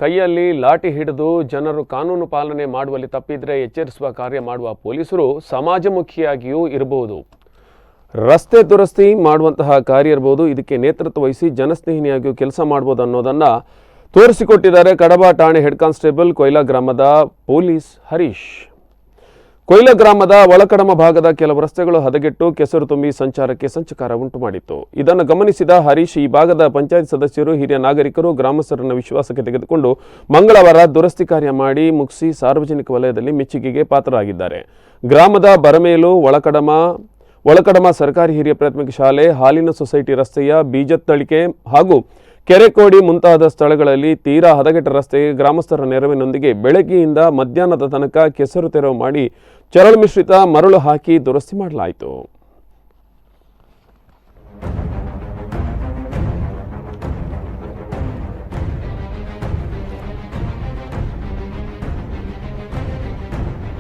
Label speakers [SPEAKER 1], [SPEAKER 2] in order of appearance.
[SPEAKER 1] ಕೈಯಲ್ಲಿ ಲಾಠಿ ಹಿಡಿದು ಜನರು ಕಾನೂನು ಪಾಲನೆ ಮಾಡುವಲ್ಲಿ ತಪ್ಪಿದ್ರೆ ಎಚ್ಚರಿಸುವ ಕಾರ್ಯ ಮಾಡುವ ಪೊಲೀಸರು ಸಮಾಜಮುಖಿಯಾಗಿಯೂ ಇರಬಹುದು. ರಸ್ತೆ ದುರಸ್ತಿ ಮಾಡುವಂತಹ ಕಾರ್ಯ ಇರಬಹುದು. ಇದಕ್ಕೆ ನೇತೃತ್ವ ವಹಿಸಿ ಜನಸ್ನೇಹಿಯಾಗಿಯೂ ಕೆಲಸ ಮಾಡಬಹುದು ಅನ್ನೋದನ್ನು ತೋರಿಸಿಕೊಟ್ಟಿದ್ದಾರೆ ಕಡಬ ಠಾಣೆ ಹೆಡ್ ಕಾನ್ಸ್ಟೇಬಲ್ ಕೊಯ್ಲಾ ಗ್ರಾಮದ ಪೊಲೀಸ್ ಹರೀಶ್. ಕೊಯ್ಲಾ ಗ್ರಾಮದ ಒಳಕಡಮ ಭಾಗದ ಕೆಲವು ರಸ್ತೆಗಳು ಹದಗೆಟ್ಟು ಕೆಸರು ತುಂಬಿ ಸಂಚಾರಕ್ಕೆ ಸಂಚಕಾರ ಉಂಟು ಮಾಡಿತ್ತು. ಇದನ್ನು ಗಮನಿಸಿದ ಹರೀಶ್ ಈ ಭಾಗದ ಪಂಚಾಯತ್ ಸದಸ್ಯರು, ಹಿರಿಯ ನಾಗರಿಕರು ಗ್ರಾಮಸ್ಥರನ್ನ ವಿಶ್ವಾಸಕ್ಕೆ ತೆಗೆದುಕೊಂಡು ಮಂಗಳವಾರ ದುರಸ್ತಿ ಕಾರ್ಯ ಮಾಡಿ ಮುಗಿಸಿ ಸಾರ್ವಜನಿಕ ವಲಯದಲ್ಲಿ ಮೆಚ್ಚುಗೆಗೆ ಪಾತ್ರರಾಗಿದ್ದಾರೆ. ಗ್ರಾಮದ ಬರಮೇಲು, ಒಳಕಡಮ ಸರ್ಕಾರಿ ಹಿರಿಯ ಪ್ರಾಥಮಿಕ ಶಾಲೆ, ಹಾಲಿನ ಸೊಸೈಟಿ ರಸ್ತೆಯ ಬೀಜತ್ತಳಿಕೆ ಹಾಗೂ ಕೆರೆಕೋಡಿ ಮುಂತಾದ ಸ್ಥಳಗಳಲ್ಲಿ ತೀರಾ ಹದಗೆಟ್ಟ ರಸ್ತೆಗೆ ಗ್ರಾಮಸ್ಥರ ನೆರವಿನೊಂದಿಗೆ ಬೆಳಗ್ಗೆಯಿಂದ ಮಧ್ಯಾಹ್ನದ ತನಕ ಕೆಸರು ತೆರವು ಮಾಡಿ ಚರಳು ಮಿಶ್ರಿತ ಮರಳು ಹಾಕಿ ದುರಸ್ತಿ ಮಾಡಲಾಯಿತು.